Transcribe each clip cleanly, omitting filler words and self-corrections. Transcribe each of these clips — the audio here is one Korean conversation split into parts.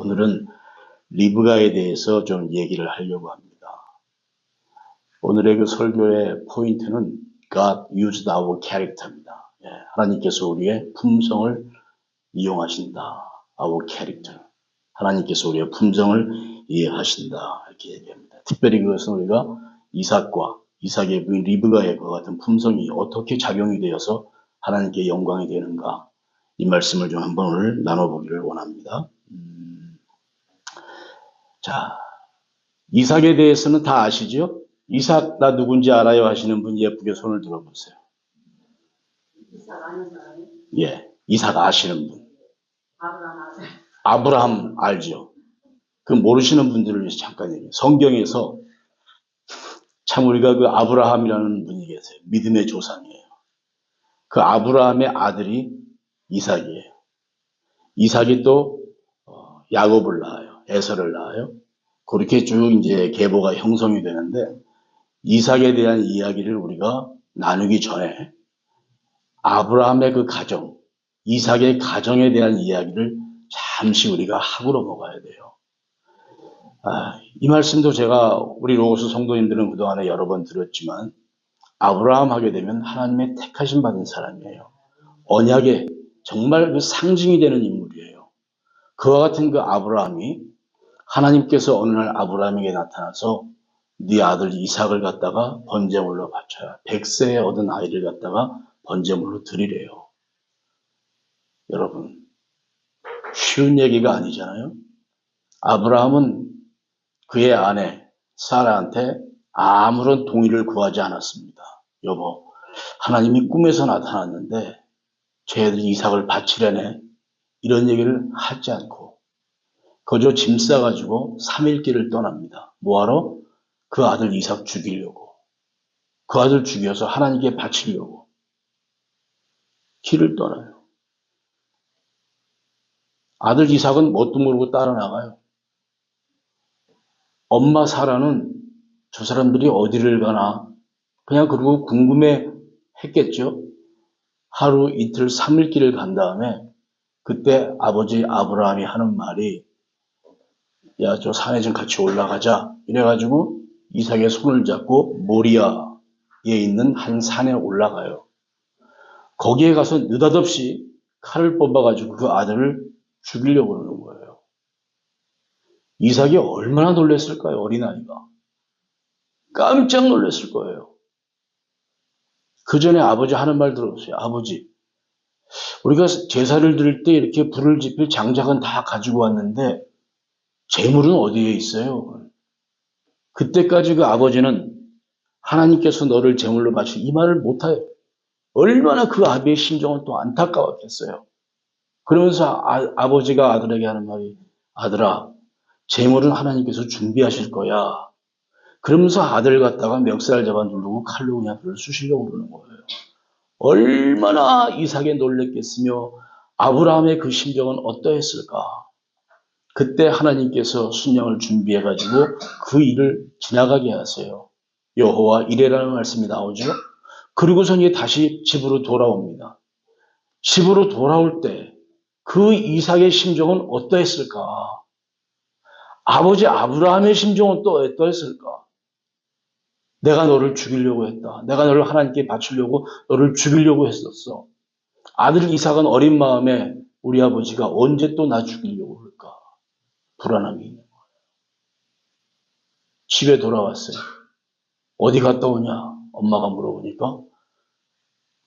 오늘은 리브가에 대해서 좀 얘기를 하려고 합니다. 오늘의 그 설교의 포인트는 God used our character입니다. 하나님께서 우리의 품성을 이용하신다. Our character. 하나님께서 우리의 품성을 이해하신다. 이렇게 얘기합니다. 특별히 그것은 우리가 이삭의 부인 리브가의 그와 같은 품성이 어떻게 작용이 되어서 하나님께 영광이 되는가. 이 말씀을 좀 한번 오늘 나눠보기를 원합니다. 자, 이삭에 대해서는 다 아시죠? 이삭 나 누군지 알아요 하시는 분 예쁘게 손을 들어보세요. 이삭 아는 사람이? 예, 이삭 아시는 분. 아브라함 아들. 아브라함 알죠? 그 모르시는 분들을 위해서 잠깐 얘기해요. 성경에서 참 우리가 그 아브라함이라는 분이 계세요. 믿음의 조상이에요. 그 아브라함의 아들이 이삭이에요. 이삭이 또 야곱을 낳아요. 에서를 낳아요. 그렇게 쭉 이제 계보가 형성이 되는데 이삭에 대한 이야기를 우리가 나누기 전에 아브라함의 그 가정, 이삭의 가정에 대한 이야기를 잠시 우리가 하고 넘어가야 돼요. 이 말씀도 제가 우리 로고스 성도님들은 그동안에 여러 번 들었지만 아브라함 하게 되면 하나님의 택하심 받은 사람이에요. 언약의 정말 그 상징이 되는 인물이에요. 그와 같은 그 아브라함이 하나님께서 어느 날 아브라함에게 나타나서 네 아들 이삭을 갖다가 번제물로 바쳐야 100세에 얻은 아이를 갖다가 번제물로 드리래요. 여러분 쉬운 얘기가 아니잖아요. 아브라함은 그의 아내 사라한테 아무런 동의를 구하지 않았습니다. 여보, 하나님이 꿈에서 나타났는데 제 아들 이삭을 바치려네. 이런 얘기를 하지 않고 거저 짐 싸가지고 3일 길을 떠납니다. 뭐하러? 그 아들 이삭 죽이려고. 그 아들 죽여서 하나님께 바치려고 길을 떠나요. 아들 이삭은 뭣도 모르고 따라 나가요. 엄마 사라는 저 사람들이 어디를 가나 그냥 그러고 궁금해 했겠죠. 하루 이틀 3일 길을 간 다음에 그때 아버지 아브라함이 하는 말이 야, 저 산에 좀 같이 올라가자. 이래가지고 이삭의 손을 잡고 모리아에 있는 한 산에 올라가요. 거기에 가서 느닷없이 칼을 뽑아가지고 그 아들을 죽이려고 그러는 거예요. 이삭이 얼마나 놀랐을까요? 어린아이가. 깜짝 놀랐을 거예요. 그 전에 아버지 하는 말 들었어요. 아버지, 우리가 제사를 드릴 때 이렇게 불을 지필 장작은 다 가지고 왔는데 재물은 어디에 있어요? 그때까지 그 아버지는 하나님께서 너를 제물로 바치고 이 말을 못해요. 얼마나 그 아비의 심정은 또 안타까웠겠어요. 그러면서 아버지가 아들에게 하는 말이 아들아, 제물은 하나님께서 준비하실 거야. 그러면서 아들 갖다가 멱살 잡아 누르고 칼로 그냥 그를 쑤시려고 그러는 거예요. 얼마나 이삭에 놀랬겠으며 아브라함의 그 심정은 어떠했을까. 그때 하나님께서 순양을 준비해가지고 그 일을 지나가게 하세요. 여호와 이레라는 말씀이 나오죠. 그리고선 이게 다시 집으로 돌아옵니다. 집으로 돌아올 때 그 이삭의 심정은 어떠했을까? 아버지 아브라함의 심정은 또 어떠했을까? 내가 너를 죽이려고 했다. 내가 너를 하나님께 바치려고 너를 죽이려고 했었어. 아들 이삭은 어린 마음에 우리 아버지가 언제 또 나 죽이려고 할까? 불안함이 있는 거예요. 집에 돌아왔어요. 어디 갔다 오냐? 엄마가 물어보니까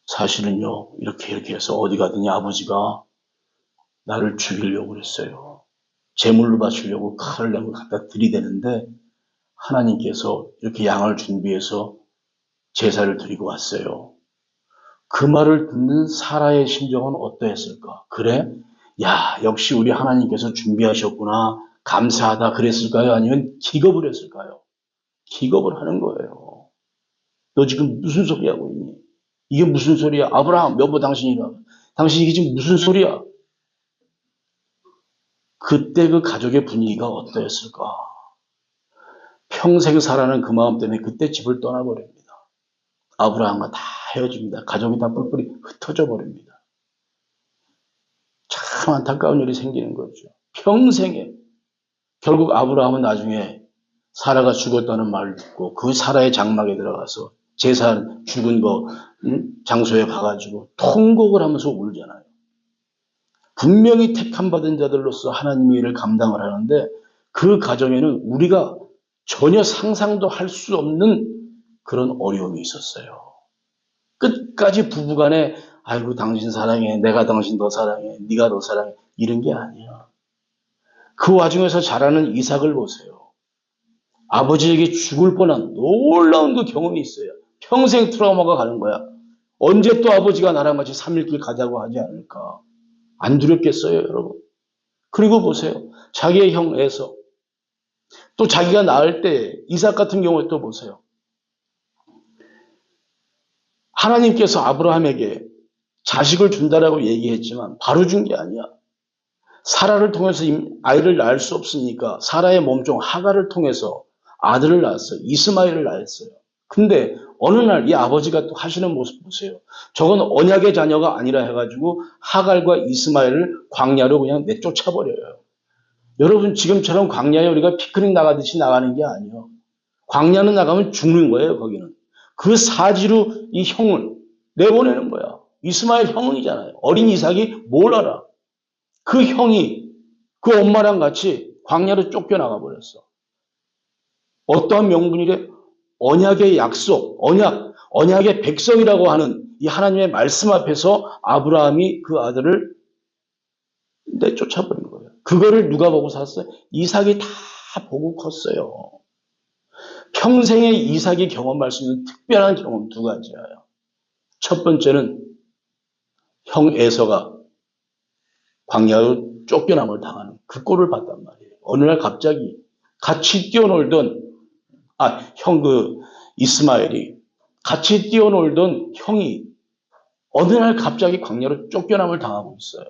사실은요, 이렇게 해서 어디 가더니 아버지가 나를 죽이려고 그랬어요. 제물로 바치려고 칼을 내고 갖다 들이대는데 하나님께서 이렇게 양을 준비해서 제사를 드리고 왔어요. 그 말을 듣는 사라의 심정은 어떠했을까? 그래? 야, 역시 우리 하나님께서 준비하셨구나. 감사하다 그랬을까요? 아니면 기겁을 했을까요? 기겁을 하는 거예요. 너 지금 무슨 소리 하고 있니? 이게 무슨 소리야? 아브라함, 여보 당신이라. 당신 이게 지금 무슨 소리야? 그때 그 가족의 분위기가 어떠했을까? 평생 살아는 그 마음 때문에 그때 집을 떠나버립니다. 아브라함과 다 헤어집니다. 가족이 다 뿔뿔이 흩어져 버립니다. 참 안타까운 일이 생기는 거죠. 평생에 결국 아브라함은 나중에 사라가 죽었다는 말을 듣고 그 사라의 장막에 들어가서 제사 죽은 거 장소에 가가지고 통곡을 하면서 울잖아요. 분명히 택함 받은 자들로서 하나님의 일을 감당을 하는데 그 과정에는 우리가 전혀 상상도 할 수 없는 그런 어려움이 있었어요. 끝까지 부부간에 아이고 당신 사랑해, 내가 당신 더 사랑해, 네가 더 사랑해 이런 게 아니야. 그 와중에서 자라는 이삭을 보세요. 아버지에게 죽을 뻔한 놀라운 그 경험이 있어요. 평생 트라우마가 가는 거야. 언제 또 아버지가 나랑 같이 3일길 가자고 하지 않을까. 안 두렵겠어요, 여러분. 그리고 보세요. 자기의 형 에서 또 자기가 낳을 때 이삭 같은 경우에 또 보세요. 하나님께서 아브라함에게 자식을 준다라고 얘기했지만 바로 준 게 아니야. 사라를 통해서 아이를 낳을 수 없으니까 사라의 몸종 하갈을 통해서 아들을 낳았어요. 이스마엘을 낳았어요. 근데 어느 날 이 아버지가 또 하시는 모습 보세요. 저건 언약의 자녀가 아니라 해가지고 하갈과 이스마엘을 광야로 그냥 내쫓아버려요. 여러분 지금처럼 광야에 우리가 피크닉 나가듯이 나가는 게 아니에요. 광야는 나가면 죽는 거예요. 거기는. 그 사지로 이 형을 내보내는 거야. 이스마엘 형이잖아요. 어린 이삭이 뭘 알아. 그 형이 그 엄마랑 같이 광야로 쫓겨나가 버렸어. 어떠한 명분이래? 언약의 약속, 언약의 백성이라고 하는 이 하나님의 말씀 앞에서 아브라함이 그 아들을 내쫓아버린 거예요. 그거를 누가 보고 샀어요? 이삭이 다 보고 컸어요. 평생에 이삭이 경험할 수 있는 특별한 경험 두 가지예요. 첫 번째는 형 에서가 광야로 쫓겨남을 당하는 그 꼴을 봤단 말이에요. 어느 날 갑자기 같이 뛰어놀던 형 이스마엘이 같이 뛰어놀던 형이 어느 날 갑자기 광야로 쫓겨남을 당하고 있어요.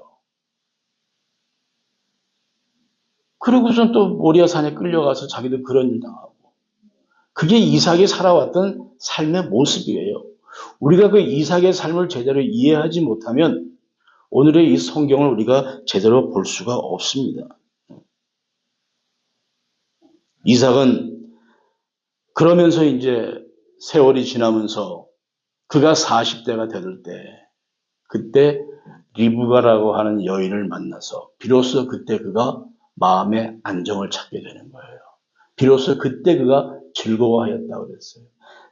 그러고선 또 모리아 산에 끌려가서 자기도 그런 일 당하고. 그게 이삭이 살아왔던 삶의 모습이에요. 우리가 그 이삭의 삶을 제대로 이해하지 못하면 오늘의 이 성경을 우리가 제대로 볼 수가 없습니다. 이삭은 그러면서 이제 세월이 지나면서 그가 40대가 되던 때 그때 리브가라고 하는 여인을 만나서 비로소 그때 그가 마음의 안정을 찾게 되는 거예요. 비로소 그때 그가 즐거워하였다고 그랬어요.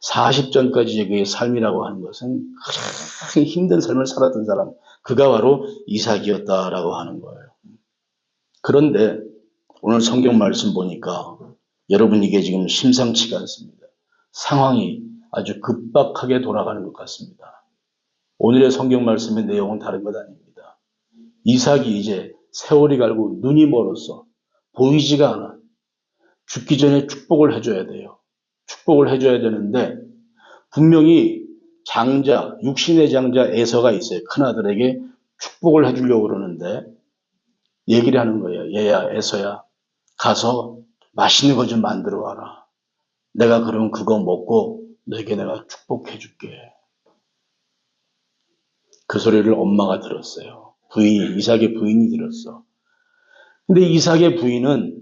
40전까지 그의 삶이라고 하는 것은 가장 힘든 삶을 살았던 사람, 그가 바로 이삭이었다라고 하는 거예요. 그런데 오늘 성경 말씀 보니까 여러분 이게 지금 심상치가 않습니다. 상황이 아주 급박하게 돌아가는 것 같습니다. 오늘의 성경 말씀의 내용은 다른 것 아닙니다. 이삭이 이제 세월이 갈고 눈이 멀어서 보이지가 않아. 죽기 전에 축복을 해줘야 돼요. 축복을 해줘야 되는데 분명히 장자, 육신의 장자 에서가 있어요. 큰아들에게 축복을 해주려고 그러는데 얘기를 하는 거예요. 얘야, 에서야, 가서 맛있는 거 좀 만들어 와라. 내가 그럼 그거 먹고 너에게 내가 축복해 줄게. 그 소리를 엄마가 들었어요. 이삭의 부인이 들었어. 근데 이삭의 부인은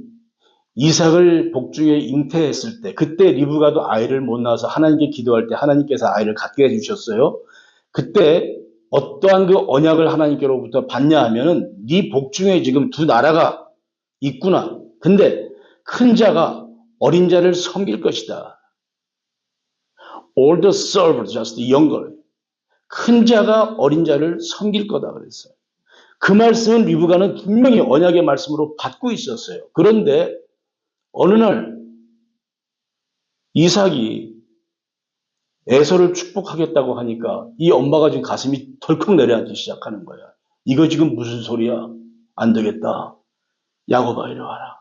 이삭을 복중에 잉태했을 때, 그때 리브가도 아이를 못 낳아서 하나님께 기도할 때 하나님께서 아이를 갖게 해주셨어요. 그때 어떠한 그 언약을 하나님께로부터 받냐 하면은 네 복중에 지금 두 나라가 있구나. 근데 큰 자가 어린 자를 섬길 것이다. Older serve just the younger. 큰 자가 어린 자를 섬길 거다 그랬어요. 그 말씀은 리브가는 분명히 언약의 말씀으로 받고 있었어요. 그런데 어느 날 이삭이 에서를 축복하겠다고 하니까 이 엄마가 지금 가슴이 덜컥 내려앉기 시작하는 거야. 이거 지금 무슨 소리야? 안 되겠다. 야곱아 이리 와라.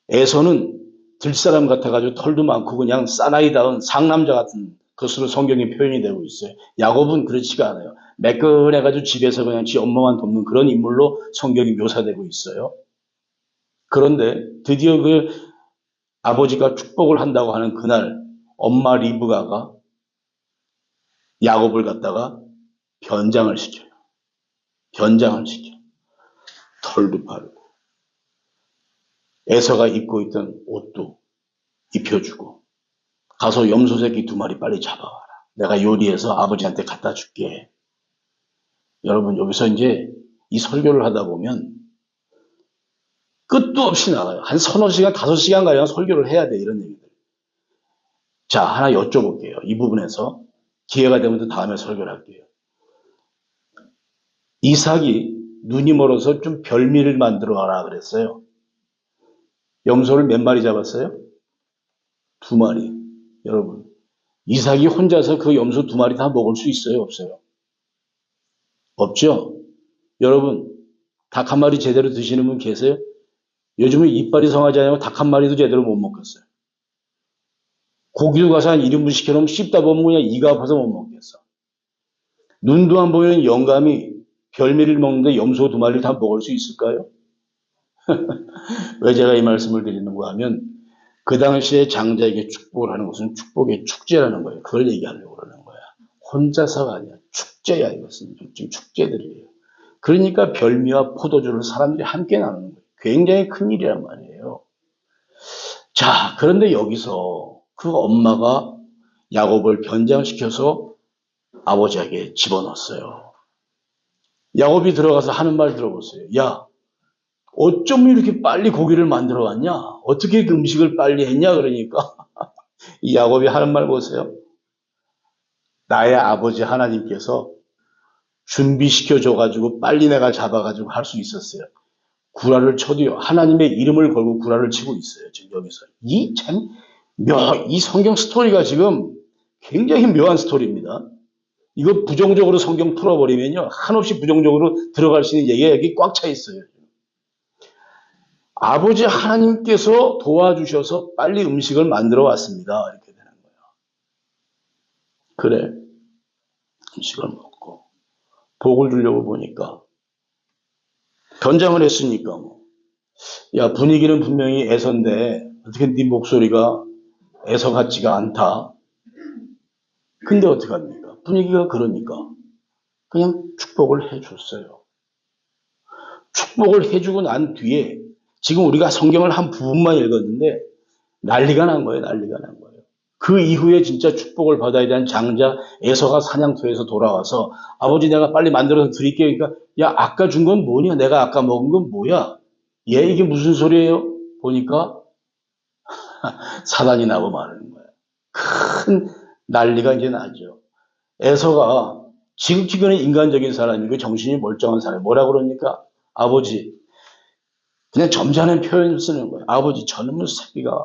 에서는 들사람 같아가지고 털도 많고 그냥 사나이다운 상남자 같은 것으로 성경이 표현이 되고 있어요. 야곱은 그렇지가 않아요. 매끈해가지고 집에서 그냥 지 엄마만 돕는 그런 인물로 성경이 묘사되고 있어요. 그런데 드디어 그 아버지가 축복을 한다고 하는 그날 엄마 리브가가 야곱을 갖다가 변장을 시켜요. 변장을 시켜. 털도 바르고 에서가 입고 있던 옷도 입혀주고 가서 염소 새끼 2마리 빨리 잡아와라. 내가 요리해서 아버지한테 갖다 줄게. 여러분 여기서 이제 이 설교를 하다 보면 끝도 없이 나가요. 한 서너 시간, 5시간 가량 설교를 해야 돼 이런 얘기들. 자 하나 여쭤볼게요. 이 부분에서 기회가 되면 또 다음에 설교를 할게요. 이삭이 눈이 멀어서 좀 별미를 만들어 가라 그랬어요. 염소를 몇 마리 잡았어요? 2마리. 여러분 이삭이 혼자서 그 염소 2마리 다 먹을 수 있어요? 없어요? 없죠? 여러분 닭 한 마리 제대로 드시는 분 계세요? 요즘은 이빨이 성하지 않으면 닭 한 마리도 제대로 못 먹겠어요. 고기도 가서 한 1인분 시켜놓으면 씹다 보면 그냥 이가 아파서 못 먹겠어. 눈도 안 보이는 영감이 별미를 먹는데 염소 2마리를 다 먹을 수 있을까요? 왜 제가 이 말씀을 드리는가 하면 그 당시에 장자에게 축복을 하는 것은 축복의 축제라는 거예요. 그걸 얘기하려고 그러는 거야. 혼자서가 아니야. 축제야 이것은. 지금 축제들이에요. 그러니까 별미와 포도주를 사람들이 함께 나누는 거예요. 굉장히 큰 일이란 말이에요. 자, 그런데 여기서 그 엄마가 야곱을 변장시켜서 아버지에게 집어넣었어요. 야곱이 들어가서 하는 말 들어보세요. 야, 어쩜 이렇게 빨리 고기를 만들어 왔냐? 어떻게 그 음식을 빨리 했냐? 그러니까 이 야곱이 하는 말 보세요. 나의 아버지 하나님께서 준비시켜 줘가지고 빨리 내가 잡아가지고 할 수 있었어요. 구라를 쳐도요. 하나님의 이름을 걸고 구라를 치고 있어요. 지금 여기서. 이 성경 스토리가 지금 굉장히 묘한 스토리입니다. 이거 부정적으로 성경 풀어버리면요. 한없이 부정적으로 들어갈 수 있는 얘기가 여기 꽉 차 있어요. 아버지 하나님께서 도와주셔서 빨리 음식을 만들어 왔습니다. 이렇게 되는 거예요. 그래. 음식을 먹고 복을 주려고 보니까 변장을 했으니까 뭐. 야, 분위기는 분명히 에서인데 어떻게 네 목소리가 에서 같지가 않다. 근데 어떡합니까? 분위기가 그러니까 그냥 축복을 해줬어요. 축복을 해주고 난 뒤에 지금 우리가 성경을 한 부분만 읽었는데 난리가 난 거예요. 난리가 난 거예요. 그 이후에 진짜 축복을 받아야 되는 장자 에서가 사냥터에서 돌아와서 아버지 내가 빨리 만들어서 드릴게요. 그러니까 야 아까 준 건 뭐냐? 내가 아까 먹은 건 뭐야? 얘 이게 무슨 소리예요? 보니까 사단이 나고 마는 거예요. 큰 난리가 이제 나죠. 에서가 지극히는 인간적인 사람이고 정신이 멀쩡한 사람이 뭐라 그러니까 아버지 그냥 점잖은 표현을 쓰는 거예요. 아버지 저놈의 새끼가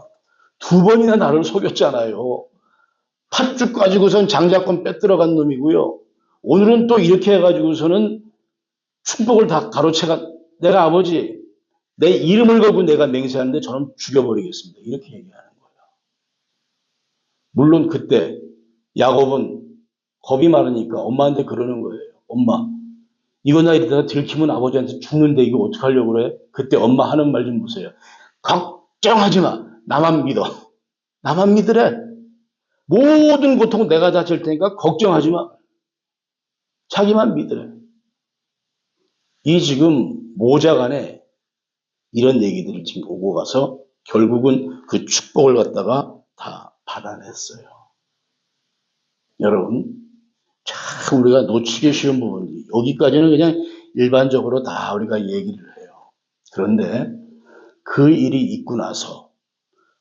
2번이나 나를 속였잖아요. 팥죽 가지고선 장자권 빼들어간 놈이고요. 오늘은 또 이렇게 해가지고서는 축복을 다 가로채가 내가 아버지 내 이름을 걸고 내가 맹세하는데 저는 죽여버리겠습니다. 이렇게 얘기하는 거예요. 물론 그때 야곱은 겁이 많으니까 엄마한테 그러는 거예요. 엄마 이거 나 이러다가 들키면 아버지한테 죽는데 이거 어떡하려고 그래? 그때 엄마 하는 말 좀 보세요. 걱정하지 마. 나만 믿어. 나만 믿으래. 모든 고통 내가 다 질 테니까 걱정하지 마. 자기만 믿으래. 이 지금 모자간에 이런 얘기들을 지금 오고 가서 결국은 그 축복을 갖다가 다 받아냈어요. 여러분, 참 우리가 놓치기 쉬운 부분이 여기까지는 그냥 일반적으로 다 우리가 얘기를 해요. 그런데 그 일이 있고 나서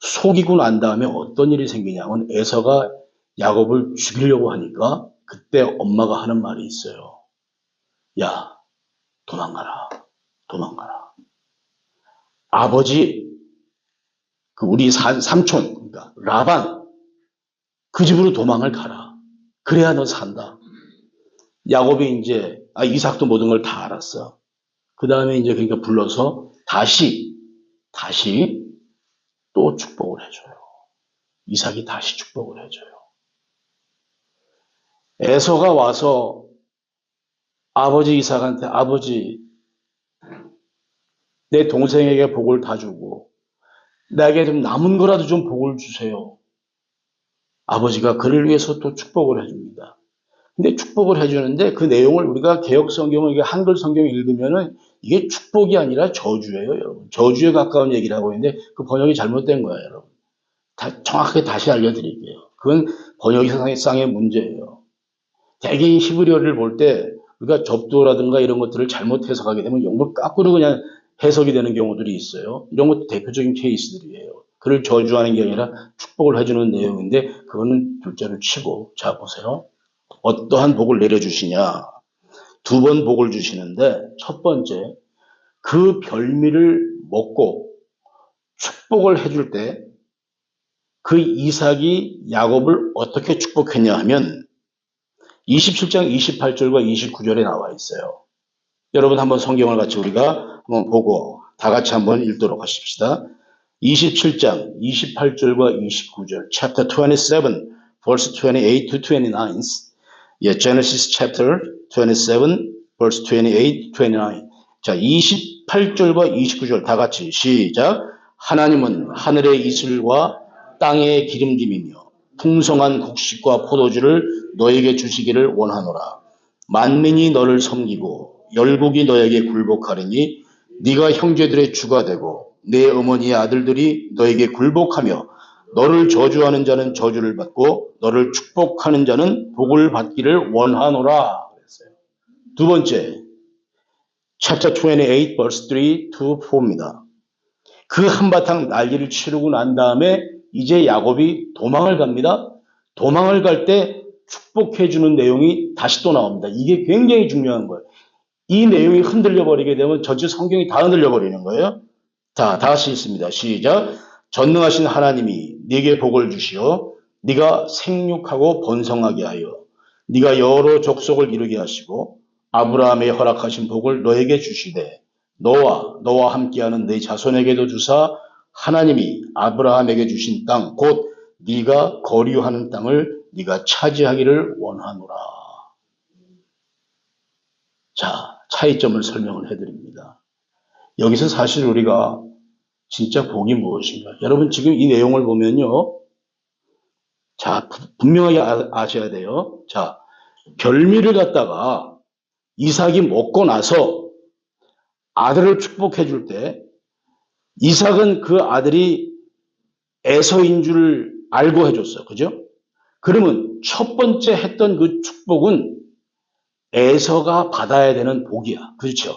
속이고 난 다음에 어떤 일이 생기냐면 에서가 야곱을 죽이려고 하니까 그때 엄마가 하는 말이 있어요. 야, 도망가라. 도망가라. 아버지, 그 우리 삼촌, 그러니까 라반, 그 집으로 도망을 가라. 그래야 너 산다. 야곱이 이제, 이삭도 모든 걸 다 알았어. 그 다음에 이제 그러니까 불러서 다시 또 축복을 해줘요. 이삭이 다시 축복을 해줘요. 에서가 와서 아버지 이삭한테 아버지 내 동생에게 복을 다 주고 나에게 좀 남은 거라도 좀 복을 주세요. 아버지가 그를 위해서 또 축복을 해줍니다. 근데 축복을 해주는데 그 내용을 우리가 개혁 성경을 한글 성경 읽으면은 이게 축복이 아니라 저주예요, 여러분. 저주에 가까운 얘기를 하고 있는데 그 번역이 잘못된 거예요, 여러분. 정확하게 다시 알려드릴게요. 그건 번역상의 문제예요. 대개 히브리어를 볼 때 우리가 접두어라든가 이런 것들을 잘못 해석하게 되면 영어를 거꾸로 그냥 해석이 되는 경우들이 있어요. 이런 것도 대표적인 케이스들이에요. 그를 저주하는 게 아니라 축복을 해주는 내용인데 그거는 둘째로 치고. 자, 보세요. 어떠한 복을 내려주시냐. 두 번 복을 주시는데 첫 번째, 그 별미를 먹고 축복을 해줄 때 그 이삭이 야곱을 어떻게 축복했냐 하면 27장 28절과 29절에 나와 있어요. 여러분 한번 성경을 같이 우리가 한번 보고 다 같이 한번 읽도록 하십시다. 27장 28절과 29절 chapter 27 verse 28 to 29 Genesis chapter 27 verse 28 to 29 자, 28절과 29절 다 같이 시작. 하나님은 하늘의 이슬과 땅의 기름짐이며 풍성한 곡식과 포도주를 너에게 주시기를 원하노라. 만민이 너를 섬기고 열국이 너에게 굴복하리니 네가 형제들의 주가 되고 내 어머니의 아들들이 너에게 굴복하며 너를 저주하는 자는 저주를 받고 너를 축복하는 자는 복을 받기를 원하노라. 그랬어요. 두 번째, chapter 28 verse 3 to 4입니다. 그 한바탕 난리를 치르고 난 다음에 이제 야곱이 도망을 갑니다. 도망을 갈 때 축복해 주는 내용이 다시 또 나옵니다. 이게 굉장히 중요한 거예요. 이 내용이 흔들려 버리게 되면 전체 성경이 다 흔들려 버리는 거예요. 자, 다시 읽습니다. 시작. 전능하신 하나님이 네게 복을 주시어 네가 생육하고 번성하게 하여 네가 여러 족속을 이루게 하시고 아브라함의 허락하신 복을 너에게 주시되 너와 함께하는 네 자손에게도 주사 하나님이 아브라함에게 주신 땅 곧 네가 거류하는 땅을 네가 차지하기를 원하노라. 자, 차이점을 설명을 해드립니다. 여기서 사실 우리가 진짜 복이 무엇인가? 여러분 지금 이 내용을 보면요. 자, 분명하게 아셔야 돼요. 자, 별미를 갖다가 이삭이 먹고 나서 아들을 축복해 줄 때 이삭은 그 아들이 에서인 줄 알고 해줬어요. 그죠? 그러면 첫 번째 했던 그 축복은 에서가 받아야 되는 복이야. 그렇죠?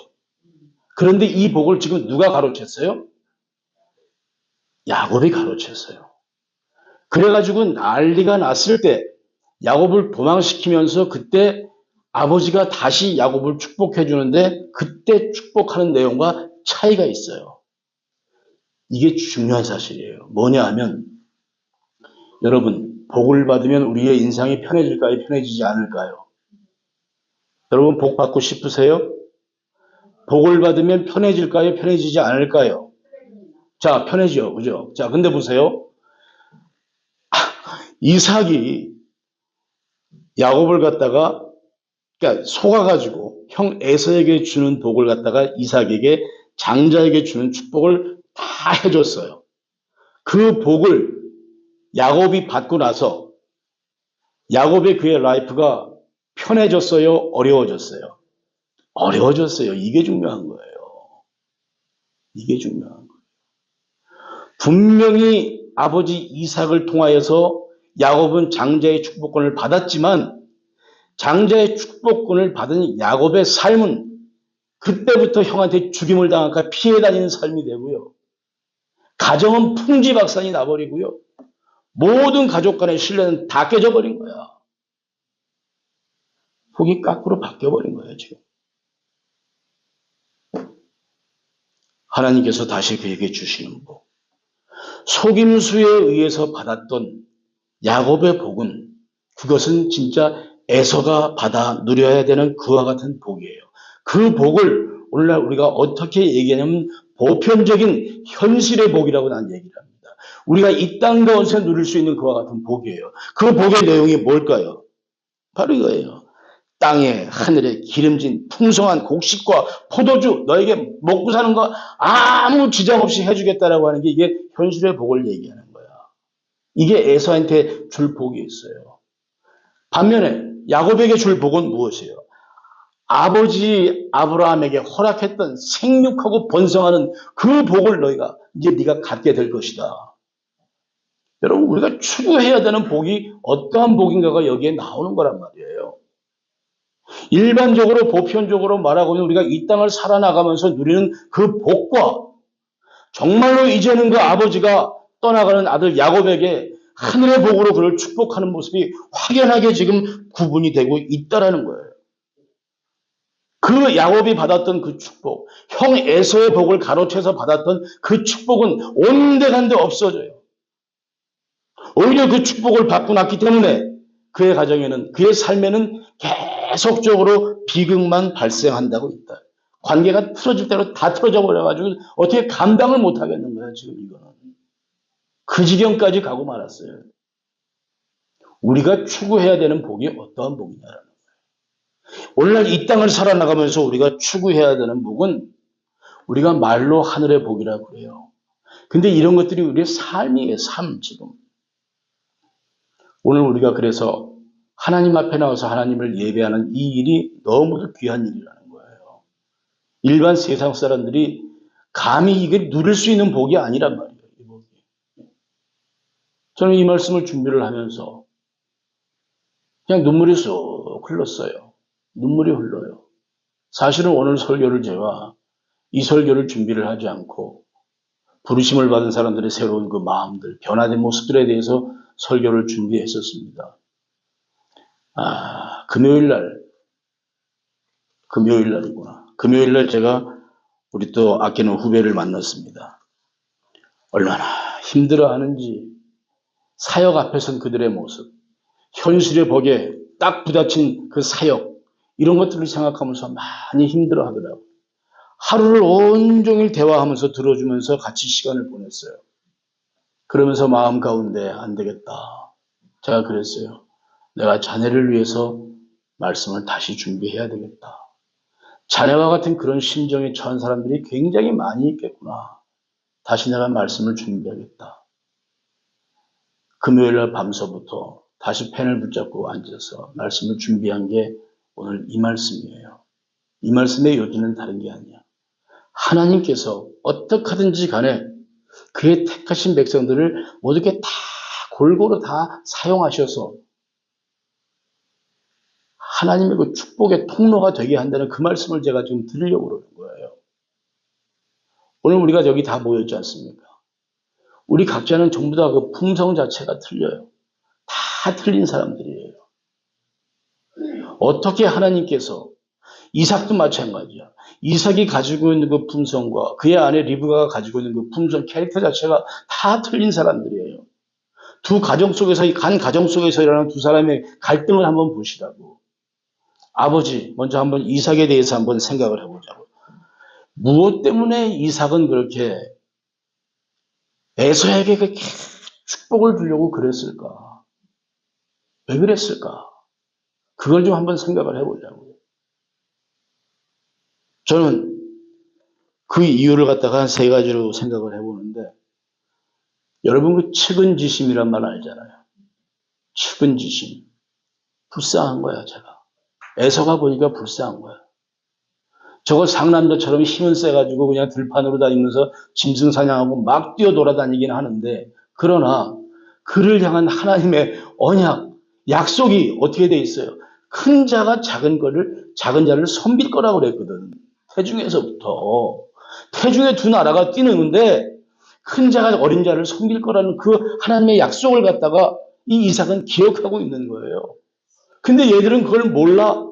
그런데 이 복을 지금 누가 가로챘어요? 야곱이 가로챘어요. 그래가지고 난리가 났을 때 야곱을 도망시키면서 그때 아버지가 다시 야곱을 축복해 주는데 그때 축복하는 내용과 차이가 있어요. 이게 중요한 사실이에요. 뭐냐 하면 여러분 복을 받으면 우리의 인생이 편해질까요? 편해지지 않을까요? 여러분 복 받고 싶으세요? 복을 받으면 편해질까요? 편해지지 않을까요? 자, 편해지죠. 그죠? 자, 근데 보세요. 이삭이 야곱을 갖다가 그러니까 속아가지고 형 에서에게 주는 복을 갖다가 이삭에게 장자에게 주는 축복을 다 해줬어요. 그 복을 야곱이 받고 나서 야곱의 그의 라이프가 편해졌어요? 어려워졌어요? 어려워졌어요. 이게 중요한 거예요. 이게 중요한 거예요. 분명히 아버지 이삭을 통하여서 야곱은 장자의 축복권을 받았지만 장자의 축복권을 받은 야곱의 삶은 그때부터 형한테 죽임을 당할까 피해 다니는 삶이 되고요. 가정은 풍지박산이 나버리고요. 모든 가족 간의 신뢰는 다 깨져버린 거야. 복이 거꾸로 바뀌어버린 거예요, 지금. 하나님께서 다시 그에게 주시는 복. 속임수에 의해서 받았던 야곱의 복은 그것은 진짜 에서가 받아 누려야 되는 그와 같은 복이에요. 그 복을 오늘날 우리가 어떻게 얘기하냐면 보편적인 현실의 복이라고 난 얘기를 합니다. 우리가 이 땅 가운데 누릴 수 있는 그와 같은 복이에요. 그 복의 내용이 뭘까요? 바로 이거예요. 땅에 하늘에 기름진 풍성한 곡식과 포도주 너에게 먹고 사는 거 아무 지장 없이 해주겠다라고 하는 게 이게 현실의 복을 얘기하는 거야. 이게 에서한테 줄 복이 있어요. 반면에 야곱에게 줄 복은 무엇이에요? 아버지 아브라함에게 허락했던 생육하고 번성하는 그 복을 네가 갖게 될 것이다. 여러분, 우리가 추구해야 되는 복이 어떠한 복인가가 여기에 나오는 거란 말이에요. 일반적으로 보편적으로 말하고는 우리가 이 땅을 살아나가면서 누리는 그 복과 정말로 이제는 그 아버지가 떠나가는 아들 야곱에게 하늘의 복으로 그를 축복하는 모습이 확연하게 지금 구분이 되고 있다라는 거예요. 그 야곱이 받았던 그 축복, 형 에서의 복을 가로채서 받았던 그 축복은 온데간데 없어져요. 오히려 그 축복을 받고 났기 때문에 그의 가정에는, 그의 삶에는 계속적으로 비극만 발생한다고 있다. 관계가 틀어질 대로 다 틀어져 버려가지고 어떻게 감당을 못 하겠는 거야, 지금 이거는. 그 지경까지 가고 말았어요. 우리가 추구해야 되는 복이 어떠한 복이냐라는 거예요. 오늘날 이 땅을 살아나가면서 우리가 추구해야 되는 복은 우리가 말로 하늘의 복이라고 그래요. 근데 이런 것들이 우리의 삶이에요, 삶 지금. 오늘 우리가 그래서 하나님 앞에 나와서 하나님을 예배하는 이 일이 너무도 귀한 일이라는 거예요. 일반 세상 사람들이 감히 이게 누릴 수 있는 복이 아니란 말이에요. 이 복이. 저는 이 말씀을 준비를 하면서 그냥 눈물이 쏙 흘렀어요. 눈물이 흘러요. 사실은 오늘 설교를 제가 이 설교를 준비를 하지 않고 부르심을 받은 사람들의 새로운 그 마음들, 변화된 모습들에 대해서 설교를 준비했었습니다. 금요일 날이구나. 금요일 날 제가 우리 또 아끼는 후배를 만났습니다. 얼마나 힘들어하는지, 사역 앞에 선 그들의 모습, 현실의 벽에 딱 부딪힌 그 사역, 이런 것들을 생각하면서 많이 힘들어하더라고요. 하루를 온종일 대화하면서 들어주면서 같이 시간을 보냈어요. 그러면서 마음 가운데 안 되겠다. 제가 그랬어요. 내가 자네를 위해서 말씀을 다시 준비해야 되겠다. 자네와 같은 그런 심정에 처한 사람들이 굉장히 많이 있겠구나. 다시 내가 말씀을 준비하겠다. 금요일 날 밤서부터 다시 펜을 붙잡고 앉아서 말씀을 준비한 게 오늘 이 말씀이에요. 이 말씀의 요지는 다른 게 아니야. 하나님께서 어떻게 하든지 간에 그의 택하신 백성들을 모두 다 골고루 다 사용하셔서 하나님의 그 축복의 통로가 되게 한다는 그 말씀을 제가 지금 드리려고 그러는 거예요. 오늘 우리가 여기 다 모였지 않습니까? 우리 각자는 전부 다 그 품성 자체가 틀려요. 다 틀린 사람들이에요. 어떻게 하나님께서 이삭도 마찬가지야. 이삭이 가지고 있는 그 품성과 그의 아내 리브가가 가지고 있는 그 품성, 캐릭터 자체가 다 틀린 사람들이에요. 두 가정 속에서, 간 가정 속에서 일어나는 두 사람의 갈등을 한번 보시라고. 아버지, 먼저 한번 이삭에 대해서 한번 생각을 해보자고. 무엇 때문에 이삭은 그렇게 에서에게 그렇게 축복을 주려고 그랬을까? 왜 그랬을까? 그걸 좀 한번 생각을 해보자고요. 저는 그 이유를 갖다가 한 세 가지로 생각을 해보는데, 여러분 그 측은지심이란 말 알잖아요. 측은지심. 불쌍한 거야, 제가. 에서가 보니까 불쌍한 거야. 저거 상남자처럼 힘은 세가지고 그냥 들판으로 다니면서 짐승 사냥하고 막 뛰어돌아다니긴 하는데, 그러나 그를 향한 하나님의 언약, 약속이 어떻게 돼 있어요? 큰 자가 작은 자를 섬길 거라고 그랬거든. 태중에서부터. 태중에 두 나라가 뛰는데 큰 자가 어린 자를 섬길 거라는 그 하나님의 약속을 갖다가 이 이삭은 기억하고 있는 거예요. 근데 얘들은 그걸 몰라.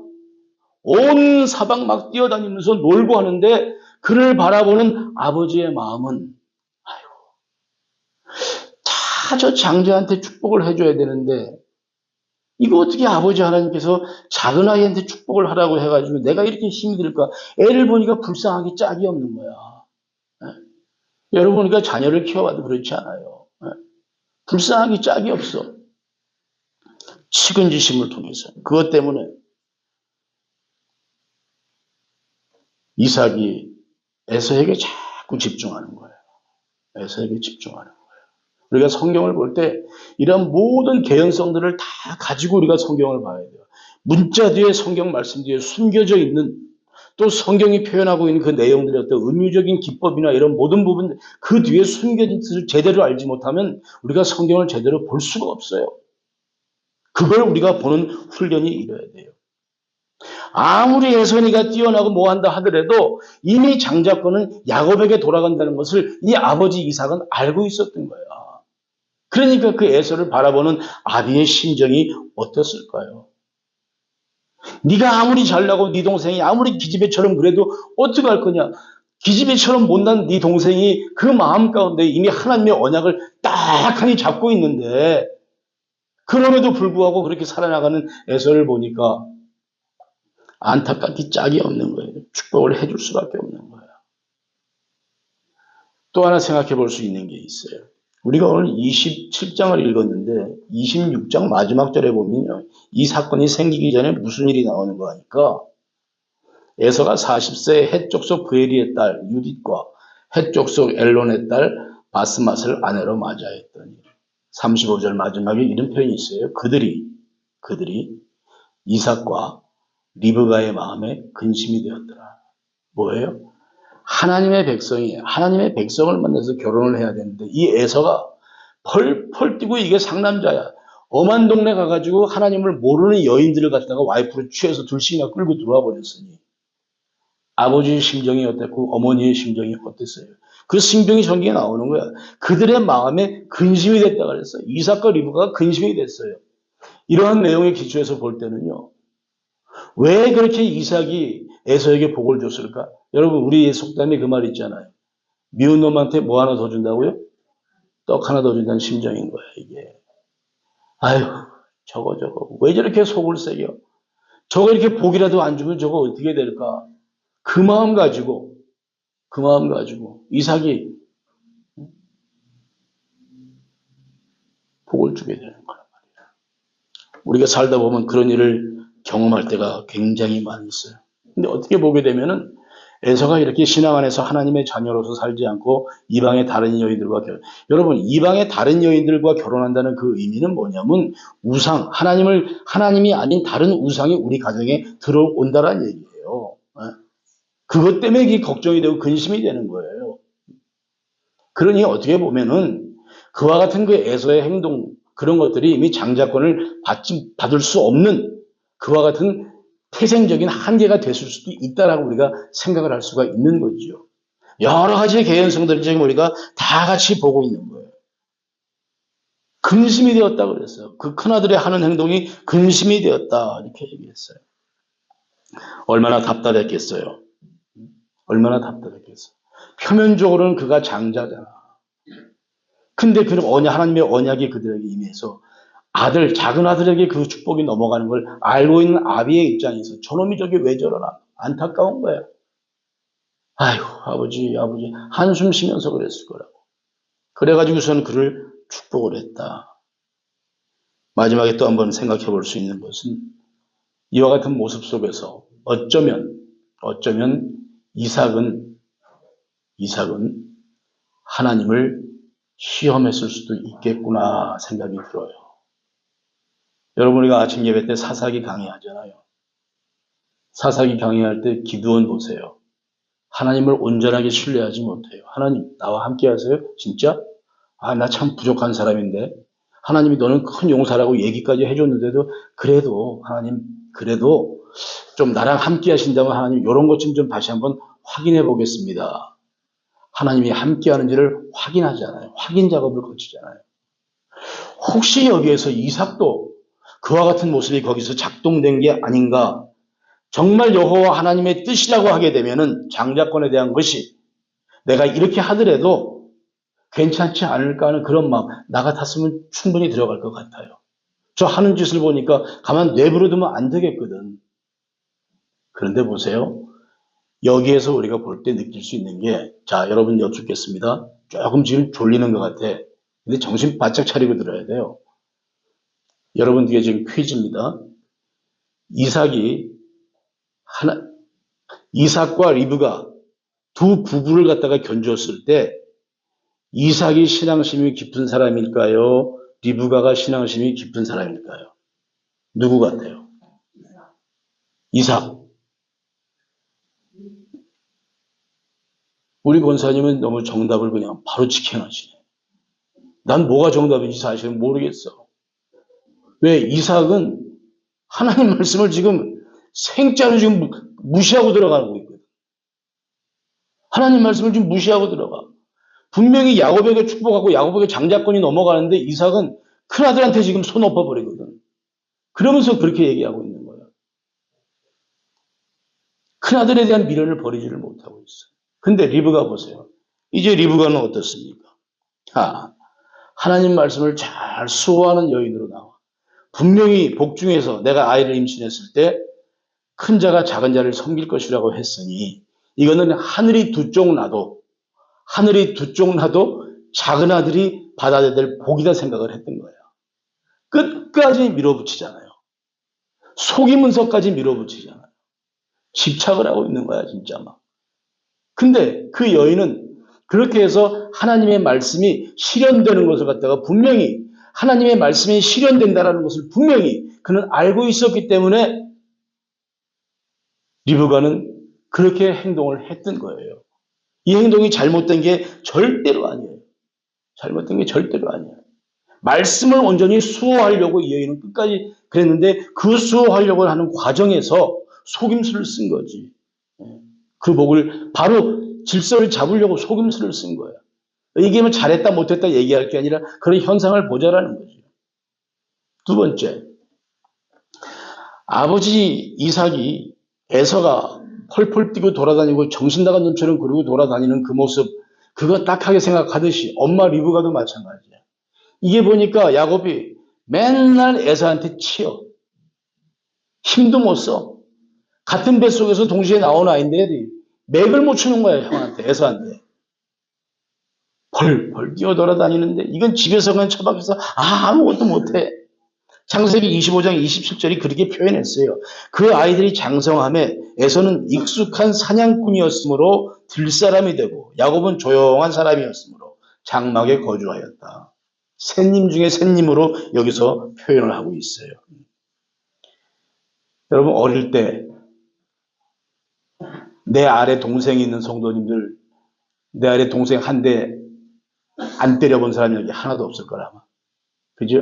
온 사방 막 뛰어다니면서 놀고 하는데 그를 바라보는 아버지의 마음은 다 저 장자한테 축복을 해줘야 되는데 이거 어떻게 아버지 하나님께서 작은 아이한테 축복을 하라고 해가지고 내가 이렇게 힘이 들까? 애를 보니까 불쌍하기 짝이 없는 거야. 여러분 보니까 자녀를 키워봐도 그렇지 않아요. 불쌍하기 짝이 없어. 측은지심을 통해서. 그것 때문에 이삭이 에서에게 자꾸 집중하는 거예요. 에서에게 집중하는 거예요. 우리가 성경을 볼 때 이런 모든 개연성들을 다 가지고 우리가 성경을 봐야 돼요. 문자 뒤에 성경 말씀 뒤에 숨겨져 있는 또 성경이 표현하고 있는 그 내용들의 어떤 은유적인 기법이나 이런 모든 부분 그 뒤에 숨겨진 뜻을 제대로 알지 못하면 우리가 성경을 제대로 볼 수가 없어요. 그걸 우리가 보는 훈련이 이뤄야 돼요. 아무리 예선이가 뛰어나고 뭐한다 하더라도 이미 장자권은 야곱에게 돌아간다는 것을 이 아버지 이삭은 알고 있었던 거야. 그러니까 그 에서를 바라보는 아비의 심정이 어땠을까요? 네가 아무리 잘나고 네 동생이 아무리 기집애처럼 그래도 어떡할 거냐. 기집애처럼 못난 네 동생이 그 마음 가운데 이미 하나님의 언약을 딱하니 잡고 있는데 그럼에도 불구하고 그렇게 살아나가는 에서를 보니까 안타깝기 짝이 없는 거예요. 축복을 해줄 수밖에 없는 거예요. 또 하나 생각해 볼 수 있는 게 있어요. 우리가 오늘 27장을 읽었는데 26장 마지막 절에 보면요. 이 사건이 생기기 전에 무슨 일이 나오는 거 하니까 에서가 40세의 헷족속 브에리의 딸 유딧과 헷족속 엘론의 딸 바스맛을 아내로 맞이하였더니 35절 마지막에 이런 표현이 있어요. 그들이 이삭과 리브가의 마음에 근심이 되었더라. 뭐예요? 하나님의 백성을 만나서 결혼을 해야 되는데 이 에서가 펄펄 뛰고 이게 상남자야. 엄한 동네 가가지고 하나님을 모르는 여인들을 갖다가 와이프로 취해서 둘씩이나 끌고 들어와 버렸으니 아버지의 심정이 어땠고 어머니의 심정이 어땠어요? 그 심정이 성경에 나오는 거야. 그들의 마음에 근심이 됐다 그랬어요. 이삭과 리브가가 근심이 됐어요. 이러한 내용의 기초에서 볼 때는요. 왜 그렇게 이삭이 에서에게 복을 줬을까? 여러분 우리 속담에 그 말 있잖아요. 미운 놈한테 뭐 하나 더 준다고요? 떡 하나 더 준다는 심정인 거야 이게. 아유 저거 왜 저렇게 속을 새겨? 저거 이렇게 복이라도 안 주면 저거 어떻게 될까? 그 마음 가지고 이삭이 복을 주게 되는 거란 말이야. 우리가 살다 보면 그런 일을 경험할 때가 굉장히 많이 있어요. 근데 어떻게 보게 되면은 에서가 이렇게 신앙 안에서 하나님의 자녀로서 살지 않고 이방의 다른 여인들과 여러분 이방의 다른 여인들과 결혼한다는 그 의미는 뭐냐면 하나님이 아닌 다른 우상이 우리 가정에 들어온다라는 얘기예요. 그것 때문에 이게 걱정이 되고 근심이 되는 거예요. 그러니 어떻게 보면은 그와 같은 그 에서의 행동 그런 것들이 이미 장자권을 받을 수 없는 그와 같은 태생적인 한계가 됐을 수도 있다라고 우리가 생각을 할 수가 있는 거죠. 여러 가지 개연성들을 지금 우리가 다 같이 보고 있는 거예요. 근심이 되었다고 그랬어요. 그 큰아들의 하는 행동이 근심이 되었다 이렇게 얘기했어요. 얼마나 답답했겠어요. 표면적으로는 그가 장자잖아. 근데 그 하나님의 언약이 그들에게 임해서 작은 아들에게 그 축복이 넘어가는 걸 알고 있는 아비의 입장에서 저놈이 저게 왜 저러나 안타까운 거야. 아이고 아버지 한숨 쉬면서 그랬을 거라고. 그래가지고서는 그를 축복을 했다. 마지막에 또 한번 생각해 볼 수 있는 것은 이와 같은 모습 속에서 어쩌면 이삭은 하나님을 시험했을 수도 있겠구나 생각이 들어요. 여러분 우리가 아침 예배 때 사사기 강의하잖아요. 사사기 강의할 때 기드온 보세요. 하나님을 온전하게 신뢰하지 못해요. 하나님 나와 함께 하세요? 진짜? 나 참 부족한 사람인데 하나님이 너는 큰 용사라고 얘기까지 해줬는데도 그래도 하나님 좀 나랑 함께 하신다면 하나님 이런 것 좀 다시 한번 확인해 보겠습니다. 하나님이 함께 하는지를 확인하잖아요. 확인 작업을 거치잖아요. 혹시 여기에서 이삭도 그와 같은 모습이 거기서 작동된 게 아닌가? 정말 여호와 하나님의 뜻이라고 하게 되면은 장자권에 대한 것이 내가 이렇게 하더라도 괜찮지 않을까 하는 그런 마음, 나 같았으면 충분히 들어갈 것 같아요. 저 하는 짓을 보니까 가만 내버려 두면 안 되겠거든. 그런데 보세요. 여기에서 우리가 볼 때 느낄 수 있는 게, 자, 여러분 여쭙겠습니다. 조금 지금 졸리는 것 같아. 근데 정신 바짝 차리고 들어야 돼요. 여러분들에게 지금 퀴즈입니다. 이삭과 리브가 두 부부를 갖다가 견주었을 때 이삭이 신앙심이 깊은 사람일까요? 리브가가 신앙심이 깊은 사람일까요? 누구 같아요? 이삭. 우리 권사님은 너무 정답을 그냥 바로 직행하시네. 난 뭐가 정답인지 사실은 모르겠어. 왜? 이삭은 하나님 말씀을 지금 생짜로 지금 무시하고 들어가고 있거든. 하나님 말씀을 지금 무시하고 들어가. 분명히 야곱에게 축복하고 야곱에게 장자권이 넘어가는데 이삭은 큰아들한테 지금 손 엎어버리거든. 그러면서 그렇게 얘기하고 있는 거야. 큰아들에 대한 미련을 버리지를 못하고 있어. 근데 리브가 보세요. 이제 리브가는 어떻습니까? 하나님 말씀을 잘 수호하는 여인으로 나와. 분명히 복중에서 내가 아이를 임신했을 때 큰 자가 작은 자를 섬길 것이라고 했으니 이거는 하늘이 두 쪽 나도 작은 아들이 받아야 될 복이다 생각을 했던 거예요. 끝까지 밀어붙이잖아요. 속이면서까지 밀어붙이잖아요. 집착을 하고 있는 거야 진짜 막. 근데 그 여인은 그렇게 해서 하나님의 말씀이 실현되는 것을 갖다가 분명히 하나님의 말씀이 실현된다는 것을 분명히 그는 알고 있었기 때문에 리브가는 그렇게 행동을 했던 거예요. 이 행동이 잘못된 게 절대로 아니에요. 잘못된 게 절대로 아니에요. 말씀을 온전히 수호하려고 이 여인은 끝까지 그랬는데 그 수호하려고 하는 과정에서 속임수를 쓴 거지. 그 복을 바로 질서를 잡으려고 속임수를 쓴 거야. 이게 뭐 잘했다 못했다 얘기할 게 아니라 그런 현상을 보자라는 거지. 두 번째, 아버지 이삭이 에서가 펄펄 뛰고 돌아다니고 정신 나간 놈처럼 그러고 돌아다니는 그 모습, 그거 딱하게 생각하듯이 엄마 리브가도 마찬가지야. 이게 보니까 야곱이 맨날 에서한테 치여. 힘도 못 써. 같은 뱃속에서 동시에 나온 아이인데 맥을 못 추는 거야 형한테, 에서한테. 펄펄 뛰어 돌아다니는데 이건 집에서 그냥 처박혀서 아무것도 못해. 창세기 25장 27절이 그렇게 표현했어요. 그 아이들이 장성함에 에서는 익숙한 사냥꾼이었으므로 들사람이 되고 야곱은 조용한 사람이었으므로 장막에 거주하였다. 셋님 중에 셋님으로 여기서 표현을 하고 있어요. 여러분 어릴 때 내 아래 동생이 있는 성도님들, 내 아래 동생 한 대 안 때려본 사람이 여기 하나도 없을 거라. 그죠?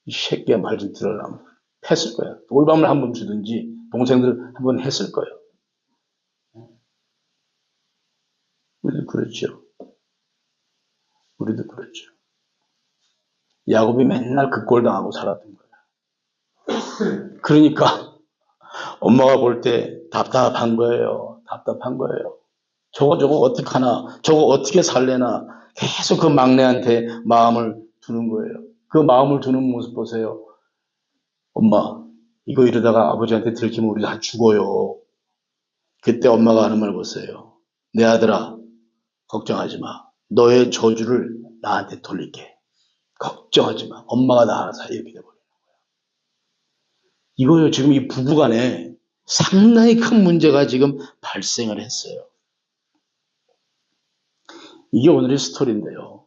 이 새끼야 말 좀 들으려면 했을 거야. 돌밤을 한 번 주든지 동생들 한 번 했을 거예요. 우리도 그렇죠. 우리도 그렇죠. 야곱이 맨날 그 꼴 당하고 살았던 거야. 그러니까 엄마가 볼 때 답답한 거예요. 답답한 거예요. 저거 어떡하나, 저거 어떻게 살래나 계속 그 막내한테 마음을 두는 거예요. 그 마음을 두는 모습 보세요. 엄마, 이거 이러다가 아버지한테 들키면 우리 다 죽어요. 그때 엄마가 하는 말 보세요. 내 아들아, 걱정하지 마. 너의 저주를 나한테 돌릴게. 걱정하지 마. 엄마가 다 알아서 이렇게 돼버려요. 이거요, 지금 이 부부간에 상당히 큰 문제가 지금 발생을 했어요. 이게 오늘의 스토리인데요.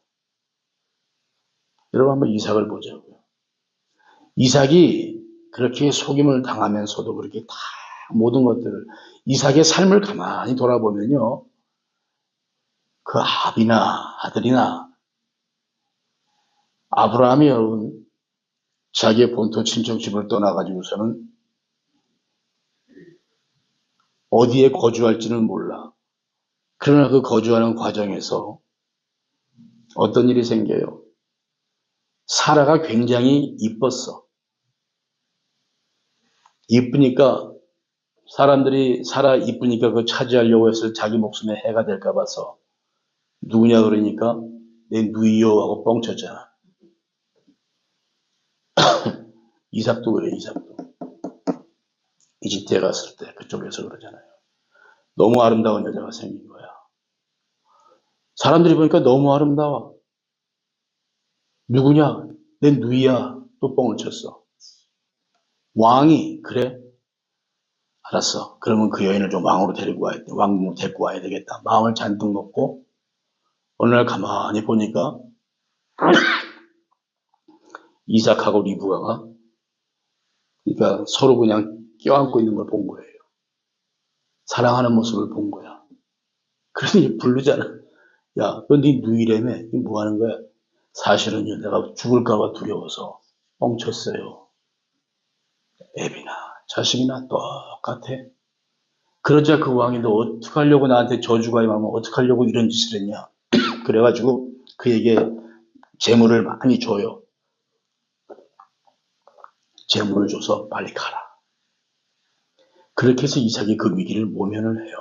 여러분 한번 이삭을 보자고요. 이삭이 그렇게 속임을 당하면서도 그렇게 다 모든 것들을 이삭의 삶을 가만히 돌아보면요. 그 아비나 아들이나 아브라함이 여러분 자기의 본토 친척집을 떠나가지고서는 어디에 거주할지는 몰라. 그러나 그 거주하는 과정에서 어떤 일이 생겨요. 사라가 굉장히 이뻤어. 이쁘니까 사람들이 사라 이쁘니까 그거 차지하려고 해서 자기 목숨에 해가 될까 봐서 누구냐 그러니까 내 누이요 하고 뻥쳤잖아. 이삭도 그래. 이삭도 이집트에 갔을 때 그쪽에서 그러잖아요. 너무 아름다운 여자가 생긴 거야. 사람들이 보니까 너무 아름다워. 누구냐? 내 누이야. 또 뻥을 쳤어. 왕이 그래? 알았어. 그러면 그 여인을 좀 왕으로 데리고 와야 돼. 왕으로 데리고 와야 되겠다. 마음을 잔뜩 먹고 어느 날 가만히 보니까 이삭하고 리브가가 그러니까 서로 그냥 껴안고 있는 걸 본 거예요. 사랑하는 모습을 본 거야. 그러니 부르잖아. 야, 너 네 누이라며? 이거 뭐 하는 거야? 사실은요, 내가 죽을까봐 두려워서 멈췄어요. 애비나 자식이나 똑같아. 그러자 그 왕이 너 어떡하려고 나한테 저주가 임하면 어떡하려고 이런 짓을 했냐. 그래가지고 그에게 재물을 많이 줘요. 재물을 줘서 빨리 가라. 그렇게 해서 이삭이 그 위기를 모면을 해요.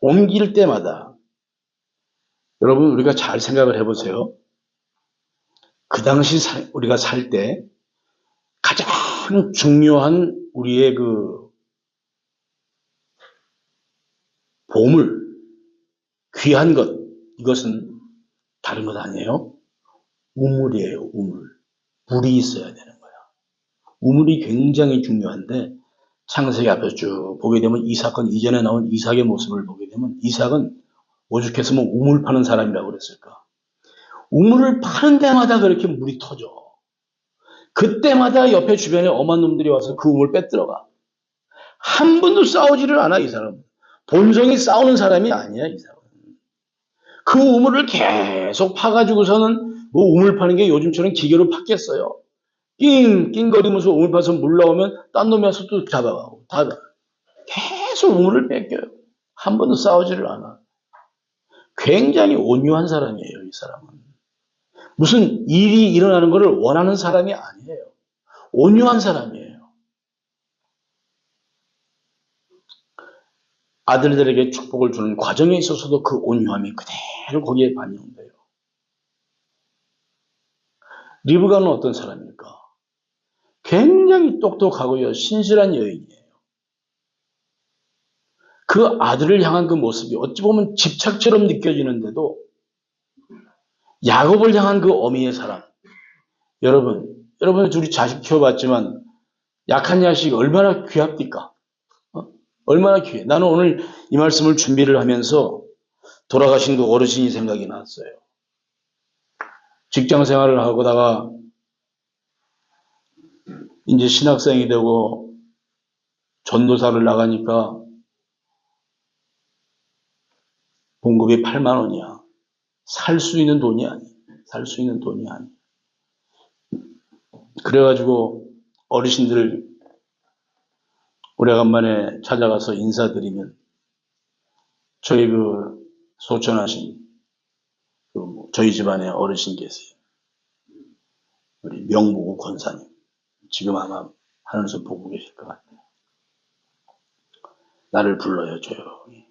옮길 때마다 여러분 우리가 잘 생각을 해보세요. 그 당시 우리가 살 때 가장 중요한 우리의 그 보물, 귀한 것, 이것은 다른 것 아니에요? 우물이에요, 우물. 물이 있어야 되는 거야. 우물이 굉장히 중요한데 창세기 앞에서 쭉 보게 되면 이삭은 이전에 나온 이삭의 모습을 보게 되면 이삭은 오죽했으면 우물 파는 사람이라고 그랬을까. 우물을 파는 데마다 그렇게 물이 터져. 그때마다 옆에 주변에 엄한 놈들이 와서 그 우물 빼들어가. 한 번도 싸우지를 않아, 이 사람은. 본성이 싸우는 사람이 아니야, 이 사람은. 그 우물을 계속 파가지고서는 뭐 우물 파는 게 요즘처럼 기계로 팠겠어요. 낑거리면서 우물 파서 물 나오면 딴 놈이 와서 또 잡아가고. 계속 우물을 뺏겨요. 한 번도 싸우지를 않아. 굉장히 온유한 사람이에요, 이 사람은. 무슨 일이 일어나는 것을 원하는 사람이 아니에요. 온유한 사람이에요. 아들들에게 축복을 주는 과정에 있어서도 그 온유함이 그대로 거기에 반영돼요. 리브가는 어떤 사람입니까? 굉장히 똑똑하고요, 신실한 여인이에요. 그 아들을 향한 그 모습이 어찌 보면 집착처럼 느껴지는데도 야곱을 향한 그 어미의 사랑. 여러분 둘이 자식 키워봤지만 약한 자식이 얼마나 귀합니까? 얼마나 귀해. 나는 오늘 이 말씀을 준비를 하면서 돌아가신 그 어르신이 생각이 났어요. 직장 생활을 하고다가 이제 신학생이 되고 전도사를 나가니까 봉급이 8만 원이야. 살 수 있는 돈이 아니야. 살 수 있는 돈이 아니야. 그래가지고 어르신들 오래간만에 찾아가서 인사드리면 저희 그 소천하신 저희 집안에 어르신 계세요. 우리 명보고 권사님. 지금 아마 하늘에서 보고 계실 것 같아요. 나를 불러요, 조용히.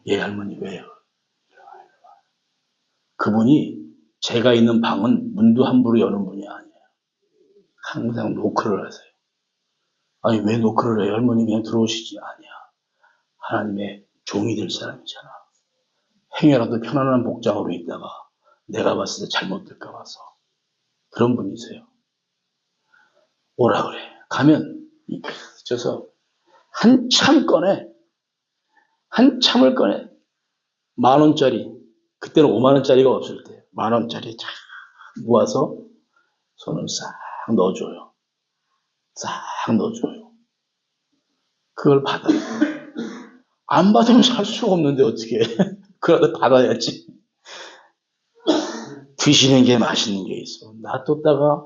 예, 할머니, 왜요? 그분이 제가 있는 방은 문도 함부로 여는 분이 아니에요. 항상 노크를 하세요. 아니, 왜 노크를 해요? 할머니 그냥 들어오시지. 아니야. 하나님의 종이 될 사람이잖아. 행여라도 편안한 복장으로 있다가 내가 봤을 때 잘못될까 봐서. 그런 분이세요. 오라 그래. 가면 저서 한참을 꺼내. 10,000원짜리. 그때는 50,000원짜리가 없을 때 10,000원짜리 쫙 모아서 손을 싹 넣어줘요. 그걸 받아요. 안 받으면 살 수가 없는데 어떻게 해. 그래도 받아야지. 드시는 게 맛있는 게 있어. 놔뒀다가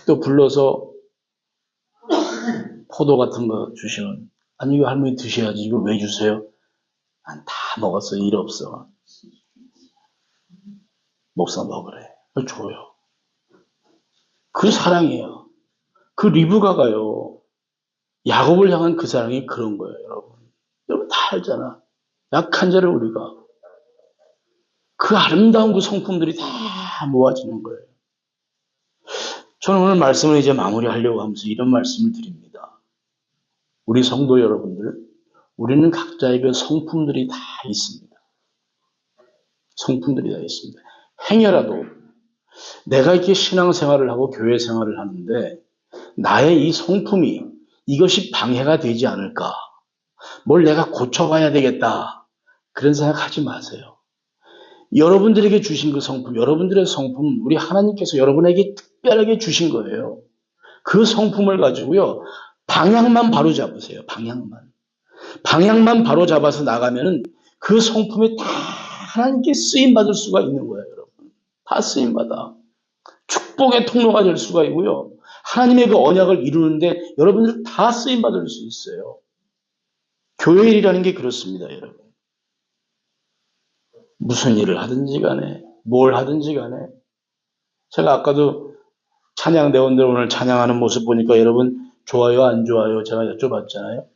또 불러서 포도 같은 거 주시면 아니 이거 할머니 드셔야지. 이거 왜 주세요? 난 다 먹었어. 일 없어. 목사 먹으래. 줘요. 그 사랑이에요. 그 리브가가요. 야곱을 향한 그 사랑이 그런 거예요, 여러분. 여러분 다 알잖아. 약한 자를 우리가 그 아름다운 그 성품들이 다 모아지는 거예요. 저는 오늘 말씀을 이제 마무리하려고 하면서 이런 말씀을 드립니다. 우리 성도 여러분들, 우리는 각자의 그 성품들이 다 있습니다. 성품들이 다 있습니다. 행여라도 내가 이렇게 신앙생활을 하고 교회 생활을 하는데 나의 이 성품이 이것이 방해가 되지 않을까? 뭘 내가 고쳐봐야 되겠다. 그런 생각하지 마세요. 여러분들에게 주신 그 성품, 여러분들의 성품, 우리 하나님께서 여러분에게 특별하게 주신 거예요. 그 성품을 가지고요, 방향만 바로 잡으세요. 방향만 바로 잡아서 나가면은 그 성품이 다 하나님께 쓰임 받을 수가 있는 거예요, 여러분. 다 쓰임 받아. 축복의 통로가 될 수가 있고요. 하나님의 그 언약을 이루는데 여러분들 다 쓰임 받을 수 있어요. 교회 일이라는 게 그렇습니다, 여러분. 무슨 일을 하든지 간에, 뭘 하든지 간에. 제가 아까도 찬양대원들 오늘 찬양하는 모습 보니까 여러분 좋아요, 안 좋아요? 제가 여쭤봤잖아요.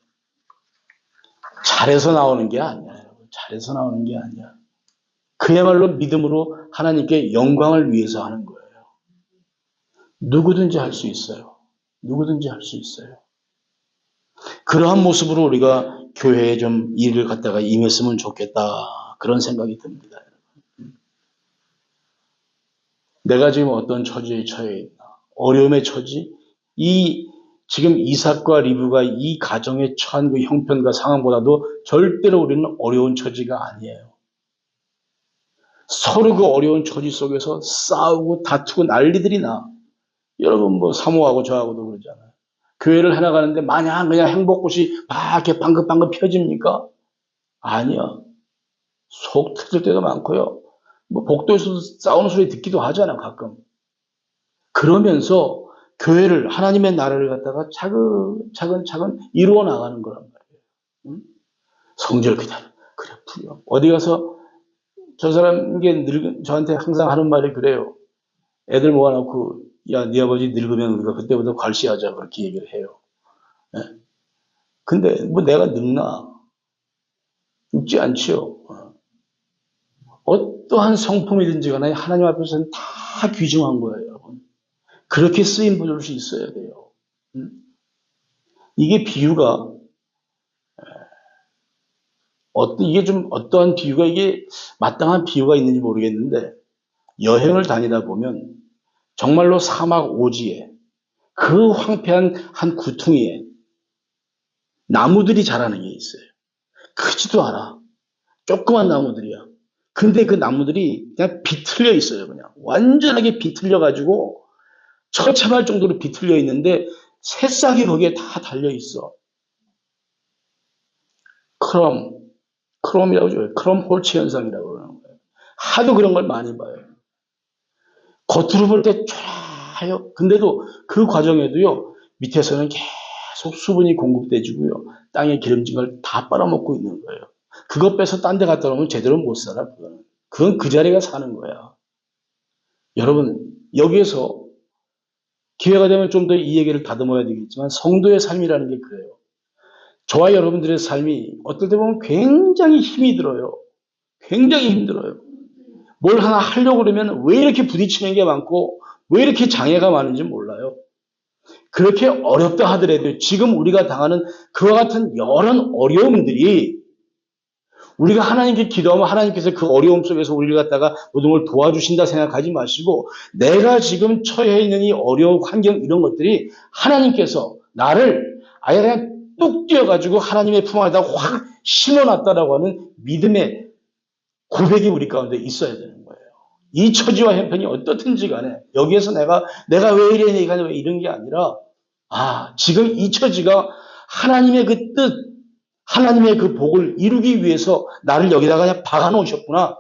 잘해서 나오는 게 아니야, 여러분. 잘해서 나오는 게 아니야. 그야말로 믿음으로 하나님께 영광을 위해서 하는 거예요. 누구든지 할 수 있어요. 누구든지 할 수 있어요. 그러한 모습으로 우리가 교회에 좀 일을 갖다가 임했으면 좋겠다. 그런 생각이 듭니다. 내가 지금 어떤 처지에 처해 있나. 어려움의 처지. 지금 이삭과 리브가 이 가정에 처한 그 형편과 상황보다도 절대로 우리는 어려운 처지가 아니에요. 서로 그 어려운 처지 속에서 싸우고 다투고 난리들이 나. 여러분 뭐 사모하고 저하고도 그러잖아요. 교회를 해나가는데 마냥 그냥 행복꽃이 막 이렇게 방긋방긋 펴집니까? 아니야. 속 터질 때도 많고요. 뭐 복도에서도 싸우는 소리 듣기도 하잖아, 가끔. 그러면서 교회를, 하나님의 나라를 갖다가 차근차근 이루어 나가는 거란 말이에요. 응? 성절 기다려. 그래, 풀려. 어디 가서 저 사람, 이게 저한테 항상 하는 말이 그래요. 애들 모아놓고, 야, 네 아버지 늙으면 우리가 그때부터 괄시하자. 그렇게 얘기를 해요. 예? 근데 뭐 내가 늙나? 늙지 않지요. 어떠한 성품이든지 간에 하나님 앞에서는 다 귀중한 거예요, 여러분. 그렇게 쓰임 받을 수 있어야 돼요. 이게 비유가, 이게 좀 어떠한 비유가, 이게 마땅한 비유가 있는지 모르겠는데, 여행을 다니다 보면 정말로 사막 오지에 그 황폐한 한 구퉁이에 나무들이 자라는 게 있어요. 크지도 않아. 조그만 나무들이야. 근데 그 나무들이 그냥 비틀려 있어요. 그냥 완전하게 비틀려 가지고 처참할 정도로 비틀려 있는데 새싹이 거기에 다 달려 있어. 크롬이라고 해요. 크롬 홀치 현상이라고 그러는 거예요. 하도 그런 걸 많이 봐요. 겉으로 볼 때 촤라해요. 근데도 그 과정에도요, 밑에서는 계속 수분이 공급돼주고요, 땅에 기름진 걸 다 빨아먹고 있는 거예요. 그것 빼서 딴 데 갖다 놓으면 제대로 못 살아, 그거는. 그건 그 자리가 사는 거야. 여러분, 여기에서 기회가 되면 좀 더 이 얘기를 다듬어야 되겠지만, 성도의 삶이라는 게 그래요. 저와 여러분들의 삶이 어떨 때 보면 굉장히 힘이 들어요. 굉장히 힘들어요. 뭘 하나 하려고 그러면 왜 이렇게 부딪히는 게 많고 왜 이렇게 장애가 많은지 몰라요. 그렇게 어렵다 하더라도 지금 우리가 당하는 그와 같은 여러 어려움들이 우리가 하나님께 기도하면 하나님께서 그 어려움 속에서 우리를 갖다가 모든 걸 도와주신다 생각하지 마시고, 내가 지금 처해 있는 이 어려운 환경, 이런 것들이 하나님께서 나를 아예 그냥 뚝 띄어가지고 하나님의 품 안에다 확 심어놨다라고 하는 믿음의 고백이 우리 가운데 있어야 되는 거예요. 이 처지와 형편이 어떻든지 간에 여기에서 내가 왜 이래, 내가 왜 이런 게 아니라, 지금 이 처지가 하나님의 그 뜻, 하나님의 그 복을 이루기 위해서 나를 여기다가 그냥 박아 놓으셨구나.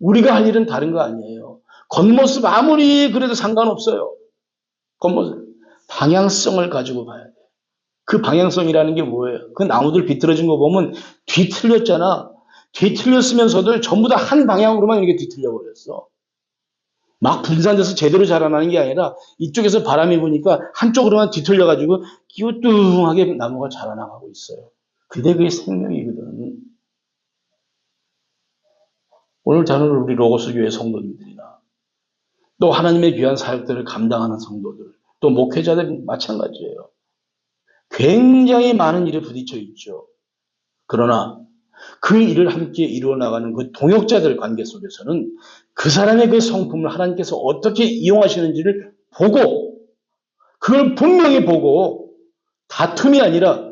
우리가 할 일은 다른 거 아니에요. 겉모습 아무리 그래도 상관없어요. 겉모습. 방향성을 가지고 봐야 돼. 그 방향성이라는 게 뭐예요? 그 나무들 비틀어진 거 보면 뒤틀렸잖아. 뒤틀렸으면서도 전부 다 한 방향으로만 이렇게 뒤틀려 버렸어. 막 분산돼서 제대로 자라나는 게 아니라 이쪽에서 바람이 부니까 한쪽으로만 뒤틀려가지고 기우뚱하게 나무가 자라나가고 있어요. 근데 그게 생명이거든. 오늘 저는 우리 로고스 교회 성도님들이나 또 하나님의 귀한 사역들을 감당하는 성도들, 또 목회자들 마찬가지예요. 굉장히 많은 일에 부딪혀 있죠. 그러나 그 일을 함께 이루어 나가는 그 동역자들 관계 속에서는 그 사람의 그 성품을 하나님께서 어떻게 이용하시는지를 보고, 그걸 분명히 보고, 다툼이 아니라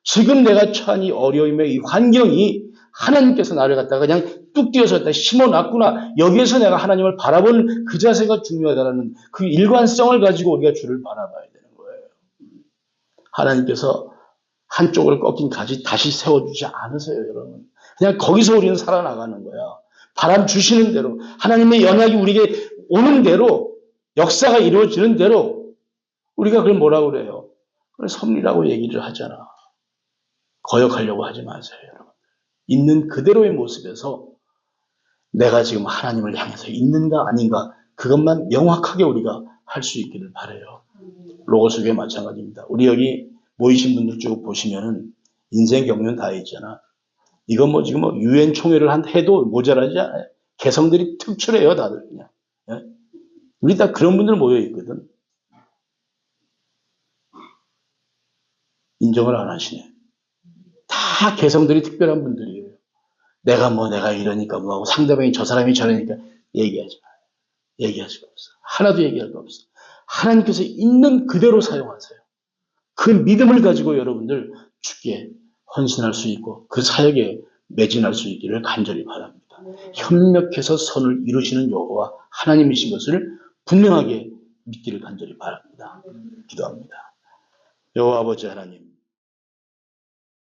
지금 내가 처한 이 어려움의 이 환경이 하나님께서 나를 갖다가 그냥 뚝 띄어서 갖다 심어놨구나. 여기에서 내가 하나님을 바라본 그 자세가 중요하다는 그 일관성을 가지고 우리가 주를 바라봐야 되는 거예요. 하나님께서 한쪽을 꺾인 가지 다시 세워주지 않으세요, 여러분. 그냥 거기서 우리는 살아나가는 거야. 바람 주시는 대로, 하나님의 연약이 우리에게 오는 대로, 역사가 이루어지는 대로, 우리가 그걸 뭐라고 그래요? 그걸 섭리라고 얘기를 하잖아. 거역하려고 하지 마세요, 여러분. 있는 그대로의 모습에서 내가 지금 하나님을 향해서 있는가 아닌가, 그것만 명확하게 우리가 할 수 있기를 바라요. 로고스교회 마찬가지입니다. 우리 여기 모이신 분들 쭉 보시면은 인생 경륜 다 있잖아. 이건 뭐 지금 뭐 유엔 총회를 해도 모자라지 않아요. 개성들이 특출해요, 다들 그냥. 예? 우리 다 그런 분들 모여 있거든. 인정을 안 하시네. 다 개성들이 특별한 분들이에요. 내가 이러니까 뭐하고 상대방이 저 사람이 저러니까 얘기하지 마요. 얘기하실 거 없어. 하나도 얘기할 거 없어. 하나님께서 있는 그대로 사용하세요. 그 믿음을 가지고 여러분들 주께 헌신할 수 있고 그 사역에 매진할 수 있기를 간절히 바랍니다. 협력해서 선을 이루시는 여호와 하나님이신 것을 분명하게 믿기를 간절히 바랍니다. 기도합니다. 여호와 아버지 하나님,